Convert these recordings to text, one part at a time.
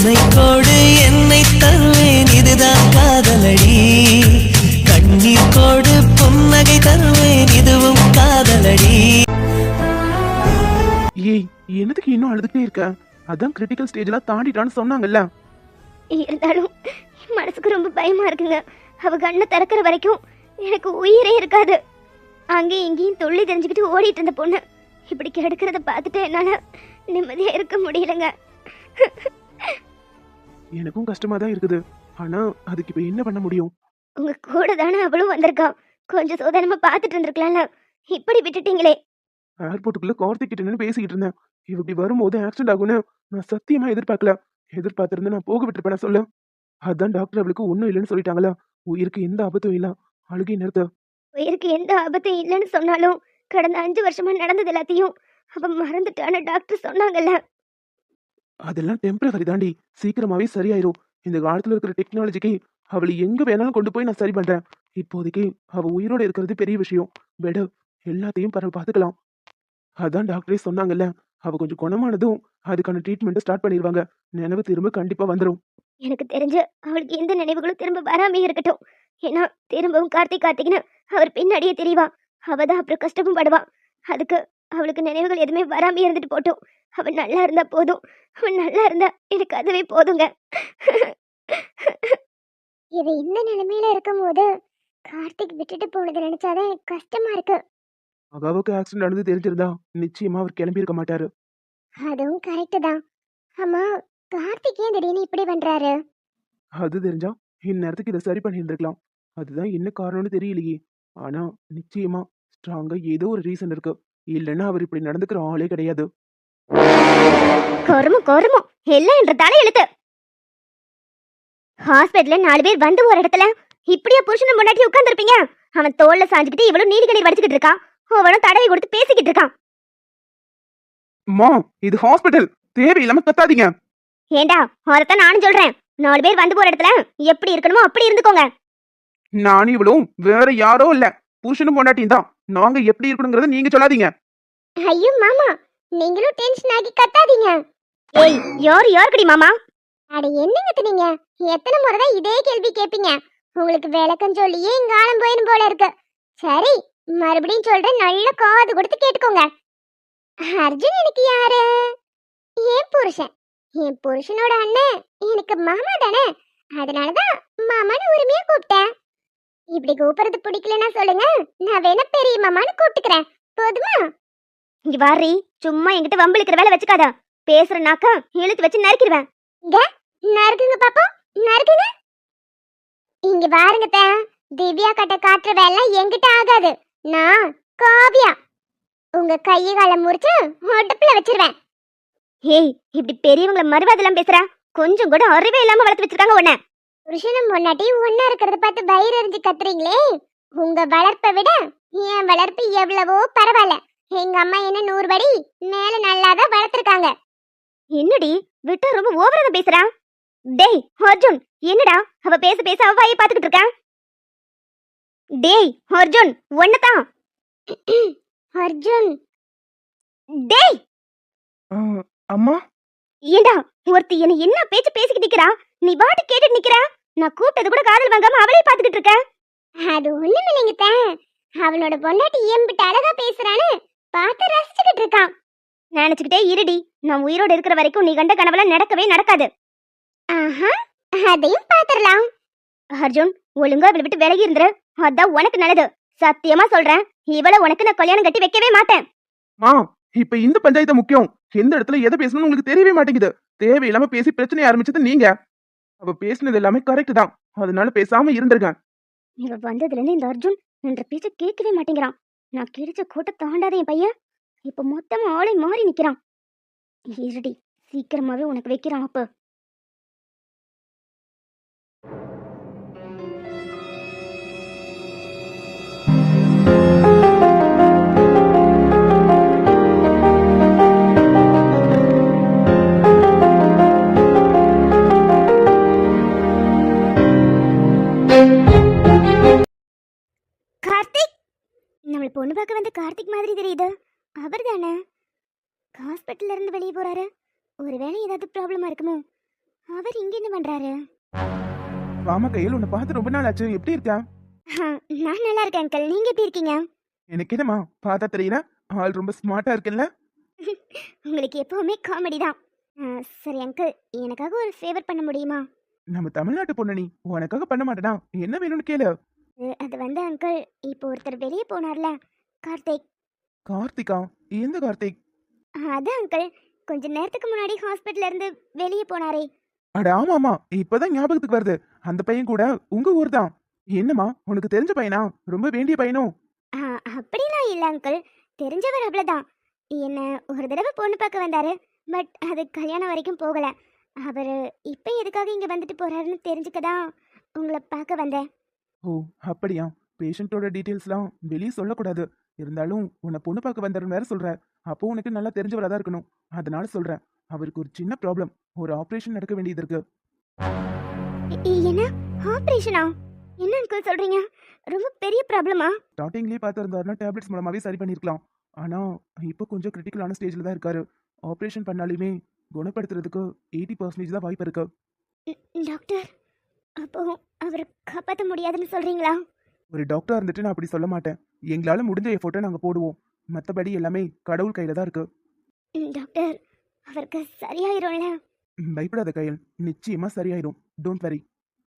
உன்னை கோடு என்னை தருவேன், இதுதான் காதலடி. கண்ணீர் கோடு புன்னகை தருவேன், இதுவும் காதலடி. ஏய், என்னதுக்கு இன்னும் அழுதுகிட்டே இருக்க? அதான் கிரிட்டிக்கல் ஸ்டேஜ்லாம் தாண்டிட்டான்னு சொன்னாங்கல்ல. இருந்தாலும் மனசுக்கு ரொம்ப பயமா இருக்குங்க. அவ கண்ணை திறக்கிற வரைக்கும் எனக்கு உயிரே இருக்காது. அங்கேயும் இங்கேயும் தொல்லை தெரிஞ்சுக்கிட்டு ஓடிட்டு இருந்த பொண்ணு இப்படி கிடக்கிறத பார்த்துட்டு என்னால நிம்மதியா இருக்க முடியலங்க. எனக்கும் கஷ்டமா தான் இருக்குது. ஆனா அதுக்கு இப்ப என்ன பண்ண முடியும்? உங்க கூட தானே அவளும் வந்திருக்கா. கொஞ்சம் சோதனமா பார்த்துட்டு இருந்திருக்கலாம்ல. இப்படி விட்டுட்டீங்களே. ஏர்போர்ட்டுக்குள்ள கார்த்திக் கிட்ட நின்னு பேசிக்கிட்டு இருந்தேன். இவ இப்படி வரும்போது ஆக்சிடென்ட் ஆகும்னு நான் சத்தியமா எதிர்பார்க்கல. எதிர்பார்த்திருந்தா நான் போக விட்டுருப்பேன் சொல்ல. அதான் டாக்டர் அவளுக்கு ஒண்ணும் இல்லைன்னு சொல்லிட்டாங்களா. உயிருக்கு எந்த ஆபத்தும் இல்ல. அழுகை நிறுத்த. உயிருக்கு எந்த ஆபத்தும் இல்லைன்னு சொன்னாலும் கடந்த 5 வருஷமா நடந்தது எல்லாத்தையும் அவ மறந்துட்டான்னு டாக்டர் சொன்னாங்கல்ல. அதெல்லாம் டெம்பரவரி தாண்டி, சீக்கிரமாவே சரியாயிரும். இந்த காலத்துல இருக்கிற டெக்னாலஜிக்கு அவளை எங்க வேணாலும் கொண்டு போய் நான் சரி பண்றேன். இப்போதைக்கு அவ உயிரோட இருக்கிறது பெரிய விஷயம். விட எல்லாத்தையும் பரவ பாத்துக்கலாம். அதான் டாக்டரே சொன்னாங்கல்ல, அவ கொஞ்சம் குணமானதும் அதுக்கான ட்ரீட்மெண்ட் ஸ்டார்ட் பண்ணிடுவாங்க. நினைவு திரும்ப கண்டிப்பா வந்துடும். எனக்கு தெரிஞ்சு அவளுக்கு எந்த நினைவுகளும் திரும்ப வராமே இருக்கட்டும். ஏன்னா திரும்பவும் கார்த்திக்னு அவர் பின்னாடியே தெரியவா. அவதான் அப்புறம் கஷ்டமும் படுவா. அதுக்கு அவளுக்கு நினைவுகள் எதுவுமே வராமே இருந்துட்டு போட்டோம். அவன் நல்லா இருந்தா போதும். அவன் நல்லா இருந்தா எனக்கு அதுவே போதுங்க. இது இந்த நிலைமையில இருக்கும் போது கார்த்திக் விட்டுட்டு போனதை நினைச்சாதான் எனக்கு கஷ்டமா இருக்கு. அகாவுக்கு ஆக்சிடென்ட் ஆனது தெரிஞ்சிருந்தா நிச்சயமா அவர் கிளம்பி இருக்க மாட்டாரு. அதுவும் கரெக்ட் தான். ஆமா, கார்த்திக் ஏன் திடீர்னு இப்படி பண்றாரு? அது தெரிஞ்சா இந்நேரத்துக்கு இதை சரி பண்ணியிருந்திருக்கலாம். அதுதான் என்ன காரணம்னு தெரியலையே. ஆனா நிச்சயமா ஸ்ட்ராங்கா ஏதோ ஒரு ரீசன் இருக்கு. இல்லைன்னா அவர் இப்படி நடந்துக்கிற ஆளே கிடையாது. கருமம் எல்லாம் என்ற தலையெழுத்து. ஹாஸ்பிட்டல்ல 4 பேர் வந்து ஒரு இடத்துல இப்படியா புருஷனும் பொண்டாட்டி உட்கார்ந்துருப்பீங்க? அவன் தோல்ல சாஞ்சுக்கிட்டு இவளும் நீதி கண்ணீர் வடிச்சுக்கிட்டு இருக்கான். அவனும் தடவை கொடுத்து பேசிக்கிட்டு இருக்கான். அம்மா, இது ஹாஸ்பிட்டல், தேவையில்லாம கத்தாதீங்க. ஏண்டா, ஒருத்த நானும் சொல்றேன். 4 பேர் வந்து போற இடத்துல எப்படி இருக்கணுமோ அப்படி இருந்துக்கோங்க. நானும் இவளும் வேற யாரோ இல்ல, புருஷனும் பொண்டாட்டியும் தான். நாங்க எப்படி இருக்கணுங்கிறத நீங்க சொல்லாதீங்க. ஐயோ மாமா, நீங்களும் டென்ஷன் ஆகி கத்தாதீங்க. ஏய், யாருக்கடி மாமா? அட என்னங்க நீங்க எத்தனை முறை தான் இதே கேள்வி கேப்பீங்க? உங்களுக்கு விளக்கம் சொல்லியே இங்க ஆலம் போயிடும் போல இருக்கு. சரி, மறுபடியும் சொல்றேன், நல்ல காது கொடுத்து கேட்டுக்கோங்க. அர்ஜுன் எனக்கு யாரு? என் புருஷன். என் புருஷனோட அண்ணன் எனக்கு மாமா தானே. அதனாலதான் மாமான்னு உரிமையா கூப்பிட்டேன். இப்படி கூப்பிடுறது பிடிக்கலன்னா சொல்லுங்க, நான் வேணா பெரிய மாமான்னு கூப்பிட்டுக்கிறேன். போதுமா? இங்க வாரி, சும்மா என்கிட்ட வம்பிழுக்கிற வேலை வச்சுக்காத. பேசுற நாக்க இழுத்து வச்சு நறுக்கிடுவேன். இங்க நறுக்குங்க பாப்போம், நறுக்குங்க. இங்க பாருங்க, திவ்யா கட்ட காட்டுற வேலை என்கிட்ட ஆகாது. நான் காவியா. உங்க கையை காலை முறிச்சு அடுப்புல வச்சிருவேன். ஏய், இப்படி பெரியவங்களை மறுவாதெல்லாம் பேசுற? கொஞ்சம் கூட அறிவே இல்லாம வளர்த்து வச்சிருக்காங்க உன்னை. புருஷனும் பொண்டாட்டி ஒன்னா இருக்கிறத பார்த்து வயிறு எரிஞ்சு கத்துறீங்களே. உங்க வளர்ப்பை விட என் வளர்ப்பு எவ்வளவோ பரவாயில்ல. எங்க அம்மா என்ன 100 படி மேல நல்லாதான் வளர்த்திருக்காங்க. என்னடி விட்டா ரொம்ப ஓவரா பேசுறா? டேய் அர்ஜுன், என்னடா அவ பேச பேச அவ வாயை பாத்துக்கிட்டு இருக்கா? டேய் அர்ஜுன், ஒன்னதான். அர்ஜுன், டேய். அம்மா, ஏண்டா ஒருத்தி என்ன பேச்சு பேசிக்கிட்டு நிக்கிறா? நீ பாட்டு கேட்டுட்டு நிக்கிறா? நான் கூப்பிட்டது கூட காதல் வாங்காம அவளே பாத்துக்கிட்டு இருக்க. அது ஒண்ணும் இல்லைங்க. அவனோட பொண்டாட்டி எம்பிட்டு அழகா பேசுறான்னு பார்த்து ரசிச்சுக்கிட்டு இருக்கான். நினைச்சுக்கிட்டே இருடி. நான் உயிரோட இருக்கிற வரைக்கும் நீ கண்ட கனவுல நடக்கவே நடக்காது. ஆஹா, அதையும் பாத்துறலாம். அர்ஜுன், ஒழுங்கா அவளை விட்டு விலகி இருந்துரு. அதான் உனக்கு நல்லது. சத்தியமா சொல்றேன், இவள உனக்கு நான் கல்யாணம் கட்டி வைக்கவே மாட்டேன். இப்ப இந்த பஞ்சாயத்து முக்கியம். எந்த இடத்துல எதை பேசணும்னு உங்களுக்கு தெரியவே மாட்டேங்குது. தேவையில்லாம பேசி பிரச்சனை ஆரம்பிச்சது நீங்க. அவ பேசினது எல்லாமே கரெக்ட் தான். அதனால பேசாம இருந்திருக்கேன். இவ வந்ததுல இருந்து இந்த அர்ஜுன் என்ற பேச்ச கேட்கவே மாட்டேங்கிறான். நான் கிழிச்ச கோட்டை தாண்டாத என் பையன் இப்ப மொத்தமா ஆளை மாறி நிக்கிறான். இருடி, சீக்கிரமாவே உனக்கு வைக்கிறான். அப்ப பொண்ணு பார்க்க வந்த கார்த்திக் மாதிரி தெரியுது. அவர் தானே ஹாஸ்பிட்டல்ல இருந்து வெளியே போறாரு? ஒருவேளை ஏதாவது ப்ராப்ளமா இருக்குமோ? அவர் இங்க என்ன பண்றாரு? வாமா கையில், உன்னை பார்த்து ரொம்ப நாள் ஆச்சு. எப்படி இருக்க? நான் நல்லா இருக்கேன் அங்கிள். நீங்க எப்படி இருக்கீங்க? எனக்கு என்னம்மா பார்த்தா தெரியல, ஆள் ரொம்ப ஸ்மார்ட்டா இருக்குல்ல? உங்களுக்கு எப்பவுமே காமெடி தான். சரி அங்கிள், எனக்காக ஒரு ஃபேவர் பண்ண முடியுமா? நம்ம தமிழ்நாட்டு பொண்ணு, நீ உனக்காக பண்ண மாட்டேனா? என்ன வேணும்னு கேளு. அது வந்து அங்கிள், இப்போ ஒருத்தர் வெளியே போனார்ல, கார்த்திக். கார்த்திகா? எந்த கார்த்திக்? அதான் அங்கிள், கொஞ்ச நேரத்துக்கு முன்னாடி ஹாஸ்பிட்டல்ல இருந்து வெளியே போனாரே. அட ஆமாமா, இப்பதான் ஞாபகத்துக்கு வருது. அந்த பையன் கூட உங்க ஊர் தான். என்னம்மா, உனக்கு தெரிஞ்ச பையனா? ரொம்ப வேண்டிய பையனோ? ஆ, அப்படிலாம் இல்லை அங்கிள், தெரிஞ்சவர் அவ்வளோதான். என்ன ஒரு தடவை பொண்ணு பார்க்க வந்தாரு, பட் அது கல்யாணம் வரைக்கும் போகல. அவர் இப்போ எதுக்காக இங்கே வந்துட்டு போறாருன்னு தெரிஞ்சுக்க தான் உங்களை பார்க்க வந்தேன். ஓ, அப்படியா? பேஷண்ட்டோட டீட்டெயில்ஸ்லாம் வெளியே சொல்லக்கூடாது. இருந்தாலும் உன்னை பொண்ணு பார்க்க வந்தாருன்னு வேற சொல்ற. அப்போ உனக்கு நல்லா தெரிஞ்சவரா தான் இருக்கணும். அதனால சொல்றேன். அவருக்கு ஒரு சின்ன ப்ராப்ளம். ஒரு ஆபரேஷன் நடக்க வேண்டியது இருக்கு. என்ன ஆப்ரேஷனா? என்ன அங்கிள் சொல்றீங்க? ரொம்ப பெரிய ப்ராப்ளமா? ஸ்டார்டிங்லேயே பார்த்துருந்தாருன்னா டேப்லெட்ஸ் மூலமாவே சரி பண்ணிருக்கலாம். ஆனா இப்போ கொஞ்சம் கிரிட்டிக்கலான ஸ்டேஜ்ல தான் இருக்காரு. ஆபரேஷன் பண்ணாலுமே குணப்படுத்துறதுக்கு 80% தான் வாய்ப்பு இருக்கு. டாக்டர், அப்போ அவரை காப்பாற்ற முடியாதுன்னு சொல்றீங்களா? ஒரு டாக்டரா இருந்துட்டு நான் அப்படி சொல்ல மாட்டேன். எங்களால முடிஞ்ச எஃபோர்ட்டை நாங்க போடுவோம். மற்றபடி எல்லாமே கடவுள் கையில தான் இருக்கு. டாக்டர், அவருக்கு சரியாயிரும்ல? பயப்படாத கையல், நிச்சயமா சரியாயிடும். Don't worry.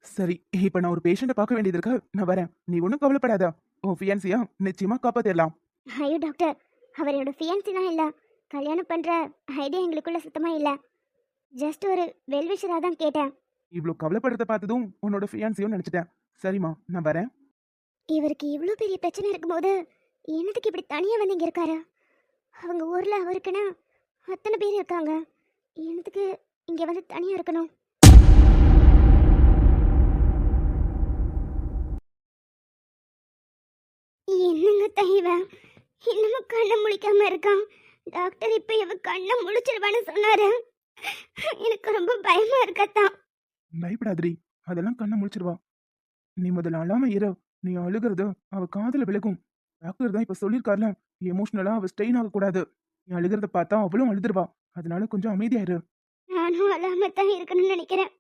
சரி, இப்போ நான் ஒரு பேஷண்ட்டை பார்க்க வேண்டியது இருக்கு. நான் வரேன். நீ ஒன்றும் கவலைப்படாத. உன் ஃபியான்சியா நிச்சயமா காப்பாத்திடலாம். ஐயோ டாக்டர், அவர் என்னோட ஃபியான்சிலாம் இல்லை. கல்யாணம் பண்ணுற ஐடியா எங்களுக்குள்ள சுத்தமாக இல்லை. ஜஸ்ட் ஒரு வெல்விஷராக தான் கேட்டேன். இவ்வளோ கவலைப்படுறத பார்த்ததும் உன்னோட ஃபியான்சியும் நினைச்சிட்டேன். சரிம்மா, நான் வரேன். இவருக்கு இவ்வளோ பெரிய பிரச்சனை இருக்கும்போது என்னத்துக்கு இப்படி தனியாக வந்து இங்கே இருக்காரு? அவங்க ஊரில் அவருக்குன்னா அத்தனை பேர் இருக்காங்க. என்னத்துக்கு இங்கே வந்து தனியாக இருக்கணும்? என்னங்க தைவன், இன்னமும் கண்ணை முழிக்காம இருக்கான். டாக்டர் இப்போ இவ கண்ணை முழிச்சிருவான்னு சொன்னாரு. எனக்கு ரொம்ப பயமா இருக்கத்தான். பயப்படாதடி, அதெல்லாம் கண்ணை முழிச்சிருவா. நீ முதல்ல அழாம இரு. நீ அழுகிறது அவ காதுல விலகும். டாக்டர் தான் இப்ப சொல்லியிருக்காருல, எமோஷனலா அவ ஸ்ட்ரெயின் ஆகக்கூடாது. நீ அழுகிறத பார்த்தா அவளும் அழுதுருவா. அதனால கொஞ்சம் அமைதியாயிரு. நானும் அழாம தான் இருக்கணும்னு நினைக்கிறேன்.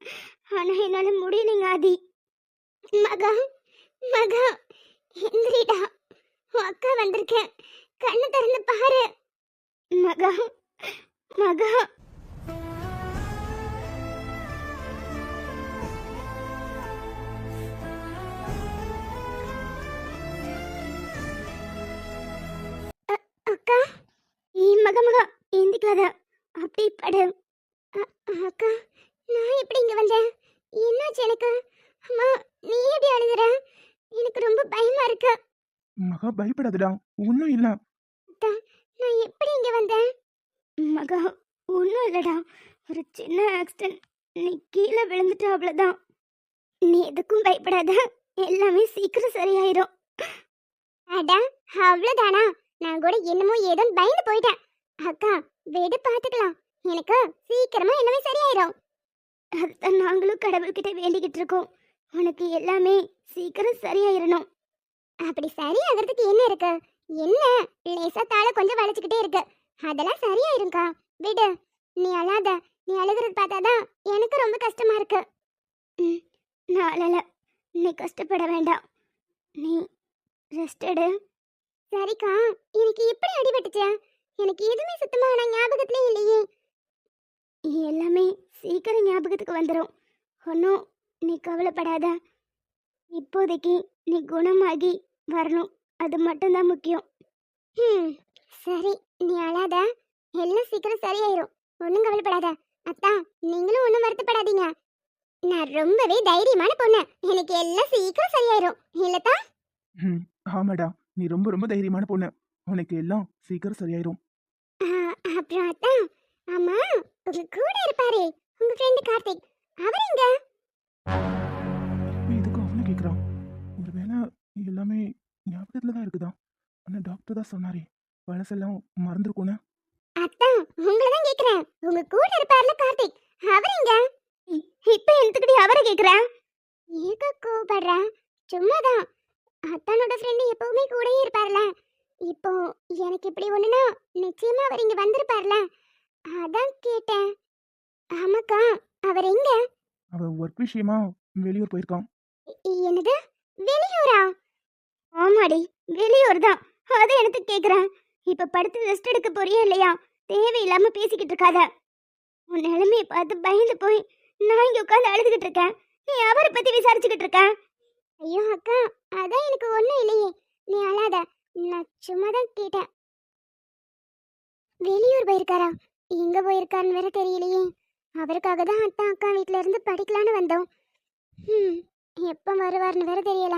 ஆனா என்னால முடியலைங்க ஆதி. மகா, மகா, எந்திரிடா. உன் அக்கா வந்திருக்கேன். கண்ணு திறந்து பாரு. மகா, மகா. அக்கா, மகா மகா எந்திக்காத, அப்படி படு. அக்கா, நான் எப்படி இங்க வந்தேன்? என்னாச்சு எனக்கு? அம்மா, நீ எப்படி அழுகுற? எனக்கு ரொம்ப பயமா இருக்கு. மகா பயப்படாதடா, ஒன்னும் இல்ல. அத்தா, நான் எப்படி இங்க வந்தேன்? மகா, ஒன்றும் இல்லடா, ஒரு சின்ன ஆக்சிடென்ட். நீ கீழே விழுந்துட்ட, அவ்வளோதான். நீ எதுக்கும் பயப்படாத, எல்லாமே சீக்கிரம் சரியாயிரும். அடா, அவ்வளோதானா? நான் கூட என்னமோ ஏதோ பயந்து போயிட்டேன். அக்கா, விடு, பார்த்துக்கலாம். எனக்கு சீக்கிரமா எல்லாமே சரியாயிரும். அதுதான் நாங்களும் கடவுள்கிட்ட வேண்டிக்கிட்டு இருக்கோம். உனக்கு எல்லாமே சீக்கிரம் சரியாயிரணும். அப்படி சரியாகிறதுக்கு என்ன இருக்கு? என்ன, லேசா தாள கொஞ்சம் வளைச்சுக்கிட்டே இருக்கு. அதெல்லாம் சரியாயிரும்க்கா, விடு. நீ அழாத. நீ அழுகிறது பார்த்தாதான் எனக்கு ரொம்ப கஷ்டமா இருக்கு. நான் அழல, நீ கஷ்டப்பட வேண்டாம். நீ ரெஸ்ட் எடு. சரிக்கா, எனக்கு எப்படி அடிபட்டுச்சு? எனக்கு எதுவுமே சுத்தமான ஞாபகத்திலே இல்லையே. எல்லாமே சீக்கிரம் ஞாபகத்துக்கு வந்துடும். ஒன்றும் நீ கவலைப்படாத. இப்போதைக்கு நீ குணமாகி வரணும், அது மட்டும்தான் முக்கியம். சரி, நீ அழாத. எல்லாம் சீக்கிரம் சரியாயிரும். ஒன்றும் கவலைப்படாத. அத்தா, நீங்களும் ஒன்றும் வருத்தப்படாதீங்க. நான் ரொம்பவே தைரியமான பொண்ணு. எனக்கு எல்லாம் சீக்கிரம் சரியாயிரும், இல்லத்தா? ஆமாடா, நீ ரொம்ப ரொம்ப தைரியமான பொண்ணு. உனக்கு எல்லாம் சீக்கிரம் சரியாயிரும். அப்புறம் அத்தா, ஆமா, உங்க கூட இருப்பாரே உங்க ஃப்ரெண்ட் கார்த்திக், அவர் எங்க? இப்ப எதுக்கு அவனை கேக்குறான்? ஒருவேளை எல்லாமே ஞாபகத்துல தான் இருக்குதா? ஆனா டாக்டர் தான் சொன்னாரே, பழசெல்லாம் மறந்துருக்கும்னு. அத்தா, உங்களை தான் கேக்குறேன். உங்க கூட இருப்பார்ல கார்த்திக், அவர் எங்க? இப்ப எதுக்குடி அவரை கேக்குறேன்? ஏக கோபப்படுற? சும்மாதான். அத்தானோட ஃப்ரெண்ட் எப்பவுமே கூடயே இருப்பார்ல. இப்போ எனக்கு இப்படி ஒண்ணுனா நிச்சயமா அவர் இங்க வந்திருப்பார்ல, அதான் கேட்டேன். ஆமாக்கா, அவர் எங்க? அவன் ஒர்க் விஷயமா வெளியூர் போயிருக்கான். என்னது? வெளியூரா? ஆமாடி, வெளியூர் தான். அதான் எனக்கு கேக்குறேன். இப்ப படுத்து ரெஸ்ட் எடுக்க போறியா இல்லையா? தேவையில்லாம பேசிக்கிட்டு இருக்காத. உன் நிலைமையை பார்த்து பயந்து போய் நான் இங்க உட்காந்து அழுதுகிட்டு இருக்கேன். நீ அவரை பத்தி விசாரிச்சுக்கிட்டு இருக்க. ஐயோ அக்கா, அதான் எனக்கு ஒண்ணும் இல்லையே. நீ அழாத. நான் சும்மா தான் கேட்டேன். வெளியூர் போயிருக்காரா? எங்க போயிருக்காருன்னு வேற தெரியலையே. அவருக்காக தான் அத்தா அக்கா வீட்ல இருந்து படிக்கலான்னு வந்தோம். எப்ப வருவார்னு வேற தெரியல.